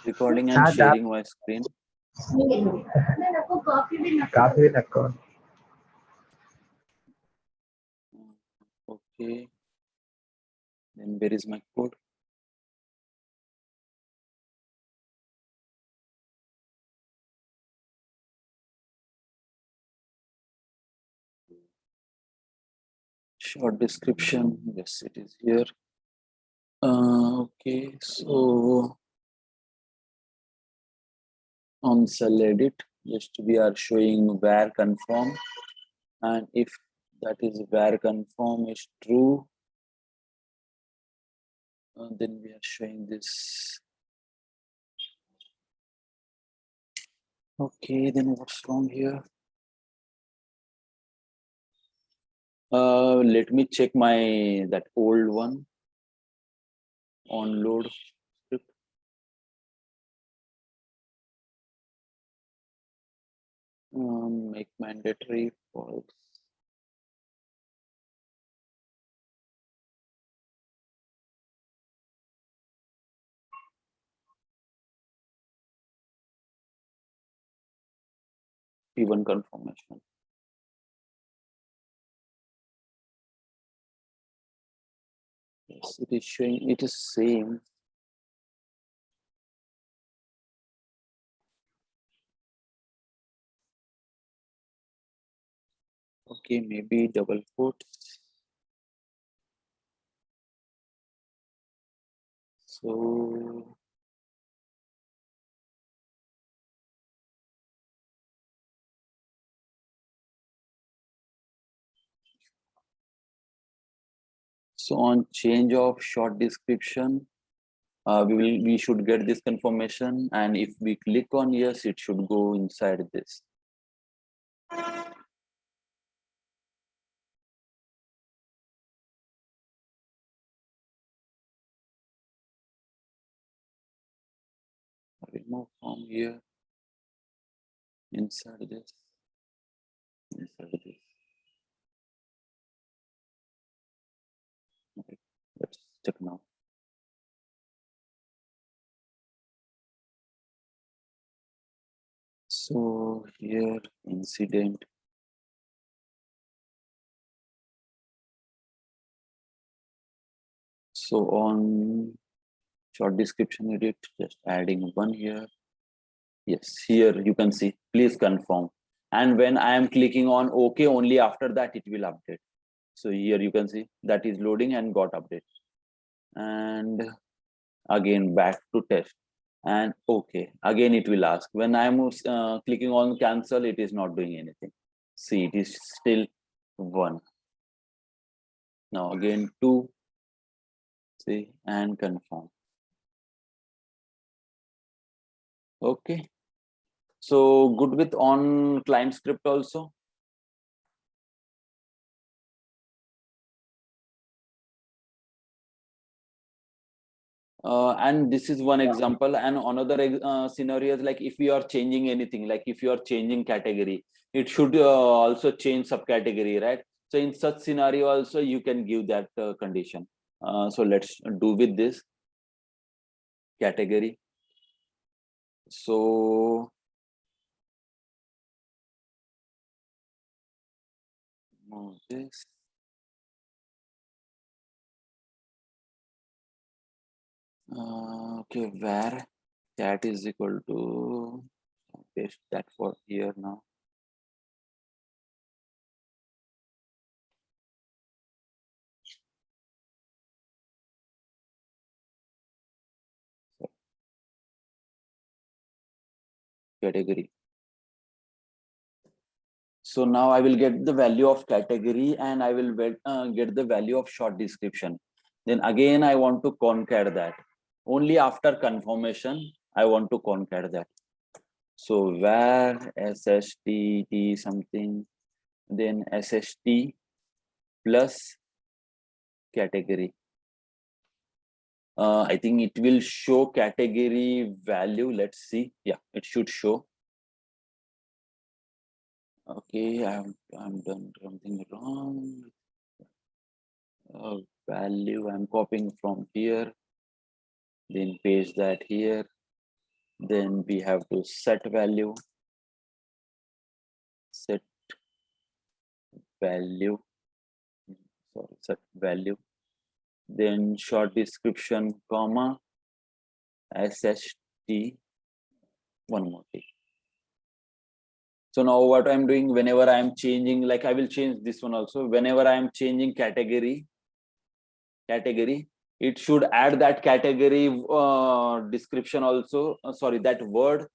Recording and sharing my screen. काफी record. Okay. Then where is my code? Short description. Yes, it is here. Okay, so on cell edit, just we are showing where confirm, and if that is where confirm is true, then we are showing this. Okay, then what's wrong here? Let me check my that old one on load script. Make mandatory false. P1 confirmation. Yes, it is showing. It is same. Okay, maybe double quotes. So on change of short description, we should get this confirmation, and if we click on yes, it should go inside this. Remove from here, inside this, inside this. Okay, let's check now. So here incident. So on short description edit, just adding one here. Yes, here you can see, please confirm. And when I am clicking on OK, only after that it will update. So here you can see that is loading and got update. And again back to test. And OK, again it will ask. When I am clicking on cancel, it is not doing anything. See, it is still 1. Now again 2. See, and confirm. Okay. So good with on client script also. And this is one example, and another scenario is like if we are changing anything, like if you are changing category, it should also change subcategory, right? So in such scenario also you can give that condition. So let's do with this category. So move this. Okay, where that is equal to, paste that for here now. Category. So now I will get the value of category, and I will get the value of short description. Then again, I want to concat that. Only after confirmation, I want to concat that. So where SST something, then SST plus category. I think it will show category value. Let's see. Yeah, it should show. Okay, I'm done something wrong. Value I'm copying from here, then paste that here. Then we have to set value, set value, set value, then short description, comma, SHT, one more thing. So now what I'm doing, whenever I'm changing, like I will change this one also, whenever I'm changing category, it should add that category description also, sorry, that word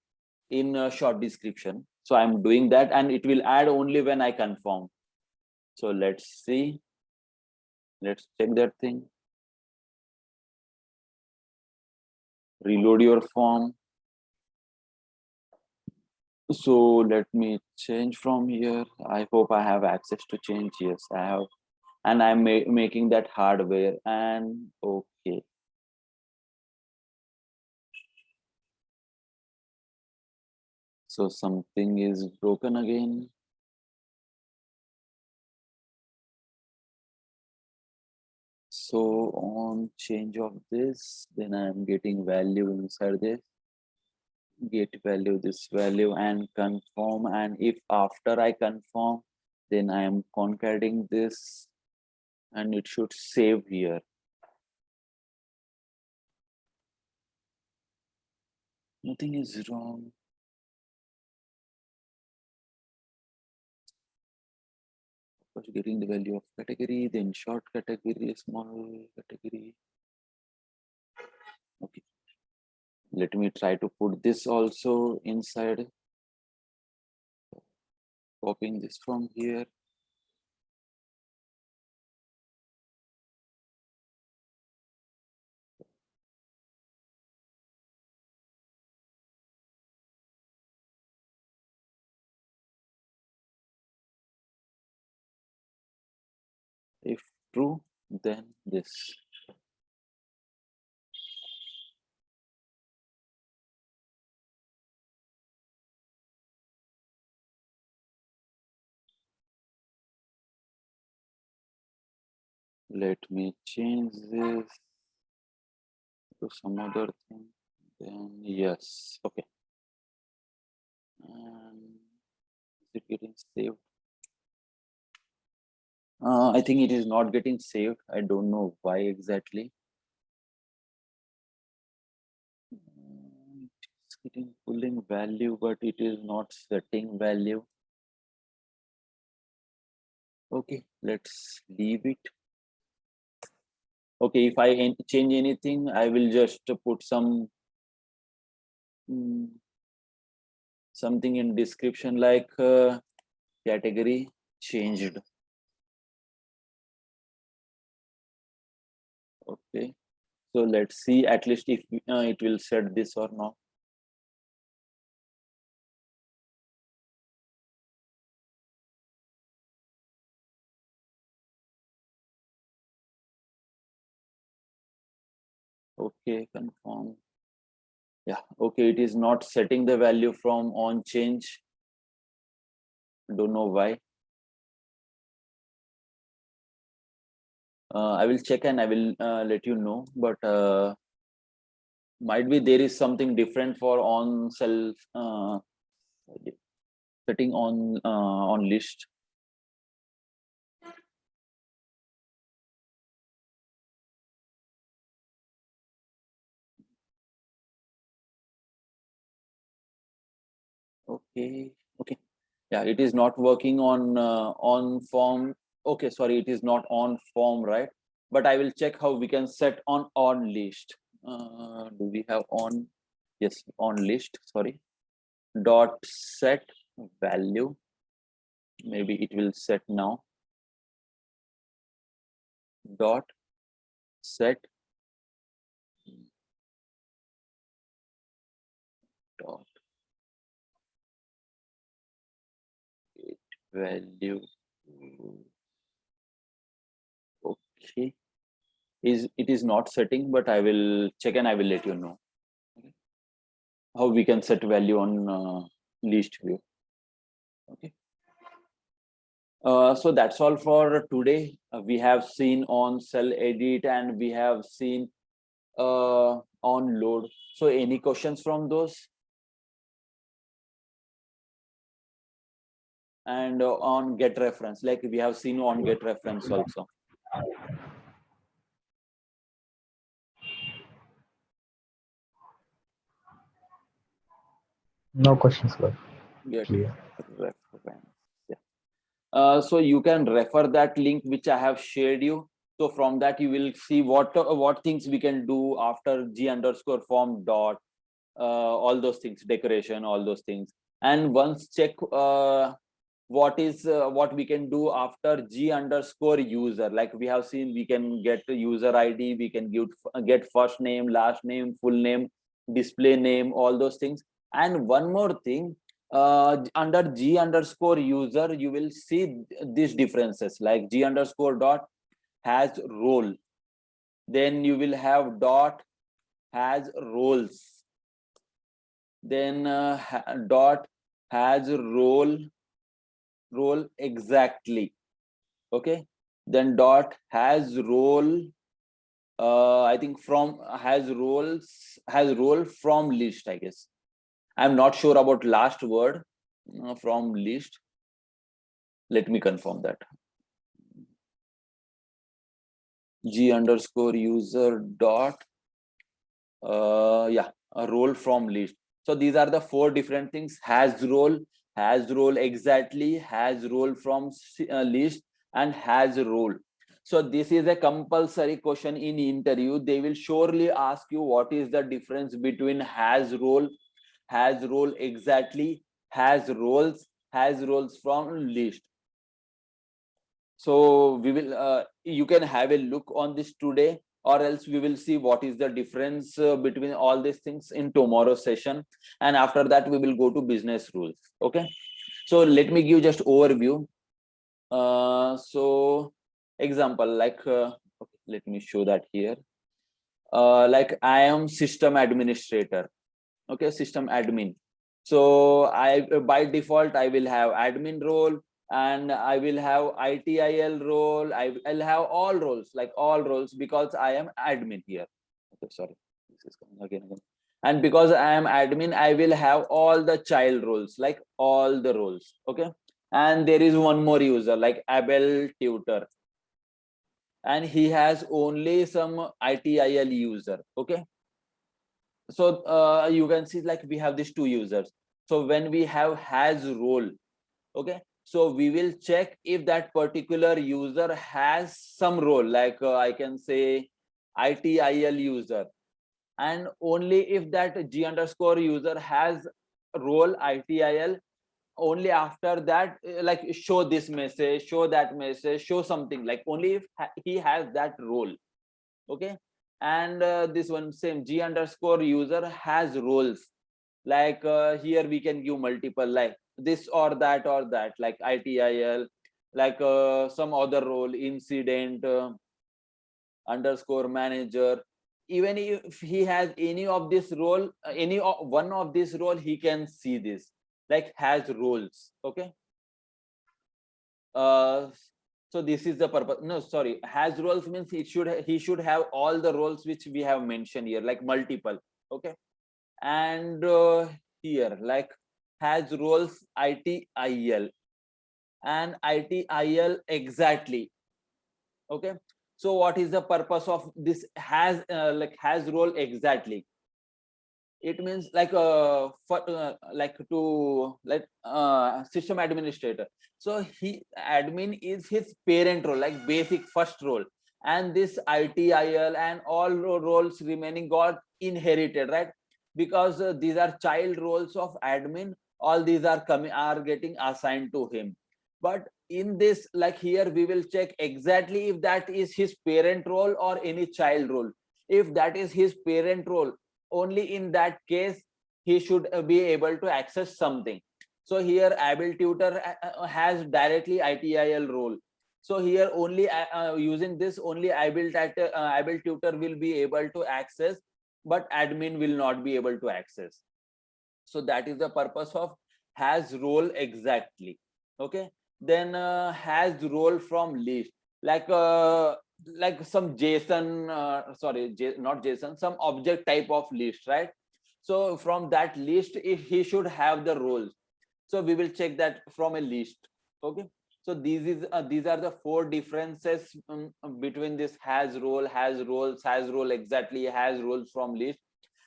in short description. So I'm doing that, and it will add only when I confirm. So let's see, let's check that thing. Reload your form. So let me change from here. I hope I have access to change. Yes, I have, and I'm making that hardware, and okay. So something is broken again. So on change of this, then I'm getting value inside this, get value, this value, and confirm. And if after I confirm, then I am concatenating this, and it should save here. Nothing is wrong. First getting the value of category, then short category, small category. Okay. Let me try to put this also inside. Copying this from here. If true, then this. Let me change this to some other thing. Then yes, okay. And is it getting saved? I think it is not getting saved. I don't know why exactly. It's getting pulling value, but it is not setting value. Okay, let's leave it. Okay, if I change anything, I will just put some something in description like category changed. Okay, so let's see at least if it will set this or not. Okay, confirm. Yeah, okay, it is not setting the value from on change. Don't know why. I will check and I will let you know, but might be there is something different for on self setting on list. Okay, okay. Yeah, it is not working on form. Okay, sorry, it is not on form, right? But I will check how we can set on list. Do we have on? Yes, on list. Sorry. Dot set value. Maybe it will set now. Dot set dot value. Okay. It is not setting, but I will check and I will let you know. Okay. How we can set value on list view. Okay. So that's all for today. We have seen on cell edit and we have seen on load. So any questions from those? and on get reference, like we have seen on get reference also. No questions, sir. Get Clear. reference. Yeah. So you can refer that link which I have shared you. So from that you will see what things we can do after g underscore form dot, all those things, decoration, all those things. And once check what we can do after g underscore user. Like we have seen, we can get the user ID, we can get first name, last name, full name, display name, all those things. And one more thing, under g underscore user you will see these differences, like g underscore dot has role, then you will have dot has roles, then dot has role exactly. Okay, then dot has role, I think from has role from list, I guess. I'm not sure about last word, from list. Let me confirm that. G underscore user dot, yeah, a role from list. So these are the four different things: has role exactly, has role from list, and has role. So this is a compulsory question in interview. They will surely ask you what is the difference between has role exactly, has roles from list. So we will you can have a look on this today, or else we will see what is the difference between all these things in tomorrow's session. And after that we will go to business rules. Okay, so let me give just overview. So example, like okay, let me show that here. Like I am system administrator. Okay, system admin. So I by default I will have admin role, and I will have ITIL role. I'll have all roles, like all roles, because I am admin here. Okay, sorry, this is coming again. And because I am admin, I will have all the child roles, like all the roles. Okay, and there is one more user like Abel tutor, and he has only some ITIL user. Okay, so you can see like we have these two users. So when we have has role, okay, so we will check if that particular user has some role, like I can say ITIL user, and only if that g underscore user has role ITIL, only after that like show this message, show that message, show something, like only if he has that role. Okay, and this one same g underscore user has roles, like here we can give multiple, like this or that, like ITIL, like some other role, incident underscore manager. Even if he has any of this role, one of this role, he can see this, like has roles. Okay, uh so this is the purpose. No, sorry, has roles means he should have all the roles which we have mentioned here, like multiple. Okay, and here like has roles ITIL and ITIL exactly. Okay, so what is the purpose of this has like has role exactly? It means like like to like system administrator. So he admin is his parent role, like basic first role, and this ITIL and all roles remaining got inherited, right? Because these are child roles of admin, all these are getting assigned to him. But in this, like here we will check exactly if that is his parent role or any child role. If that is his parent role, only in that case he should be able to access something. So here Able tutor has directly ITIL role. So here only using this, only Able tutor will be able to access, but admin will not be able to access. So that is the purpose of has role exactly. Okay, then has role from list, like some JSON, not JSON, some object type of list, right? So from that list, if he should have the roles, so we will check that from a list. Okay, so these are the four differences between this has role, has role exactly, has roles from list.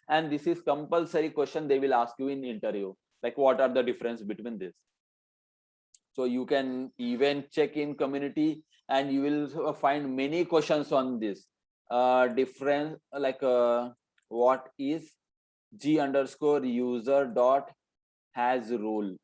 And this is compulsory question they will ask you in interview, like what are the difference between this. So you can even check in community and you will find many questions on this difference, like what is g underscore user dot has role.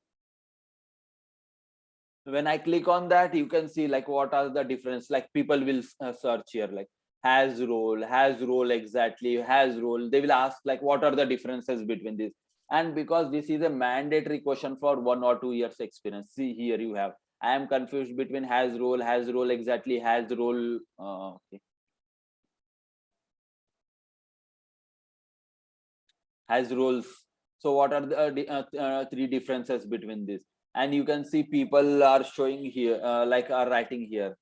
When I click on that, you can see like what are the difference, like people will search here like has role exactly, has role. They will ask like what are the differences between this. And because this is a mandatory question for 1 or 2 years experience, see here you have, I am confused between has role exactly, has role. Okay. Has roles. So what are the three differences between this? And you can see people are showing here, like are writing here.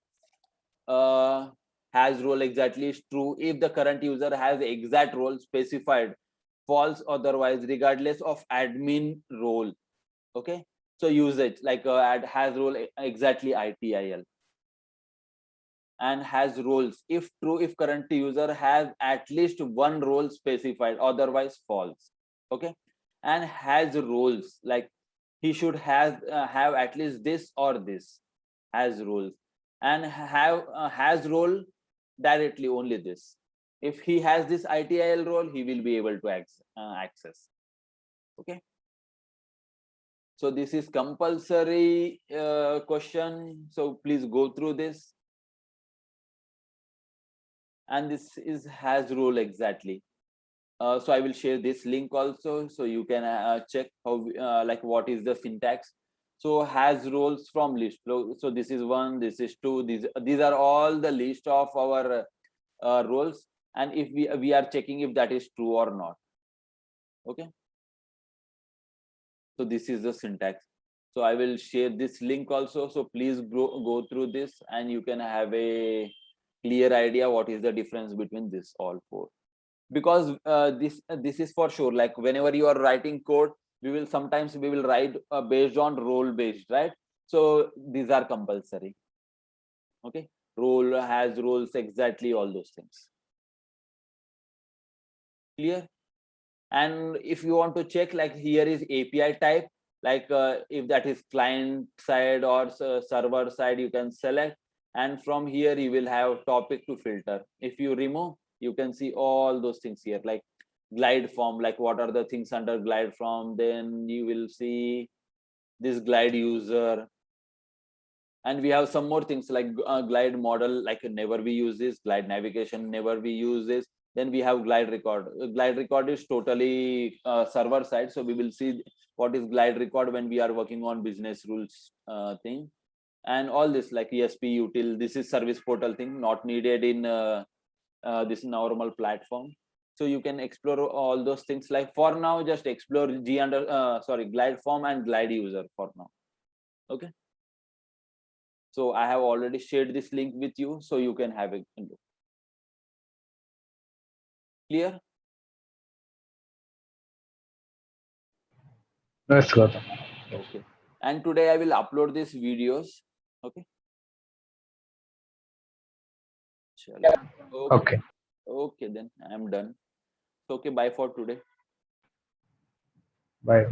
Has role exactly is true if the current user has exact role specified, false otherwise, regardless of admin role. Okay, so usage like add has role exactly ITIL. And has roles if true if current user has at least one role specified, otherwise false. Okay, and has roles like he should have at least this or this, has roles. And has role directly only this. If he has this ITIL role, he will be able to access. Okay, so this is compulsory question, so please go through this. And this is has role exactly. So I will share this link also, so you can check how like what is the syntax. So has roles from list. So this is one, this is two, these are all the list of our roles, and if we are checking if that is true or not. Okay, so this is the syntax. So I will share this link also, so please go through this and you can have a clear idea what is the difference between this all four. Because this is for sure, like whenever you are writing code, we will write based on role based, right? So these are compulsory. Okay, role has roles exactly, all those things. Clear? And if you want to check, like here is API type, like if that is client side or server side, you can select. And from here you will have topic to filter. If you remove, you can see all those things here, like glide form, like what are the things under glide form. Then you will see this glide user. And we have some more things like glide model, like never we use this. Glide navigation, never we use this. Then we have glide record. Glide record is totally server side, so we will see what is glide record when we are working on business rules thing. And all this like ESP util, this is service portal thing, not needed in this normal platform. So you can explore all those things. Like for now, just explore glide form and glide user for now. Okay, so I have already shared this link with you, so you can have a look. Clear? Yes, Gautam. Okay. And today I will upload these videos. Okay. Chalo. Okay. Okay. Okay, then I am done. Okay, bye for today. Bye.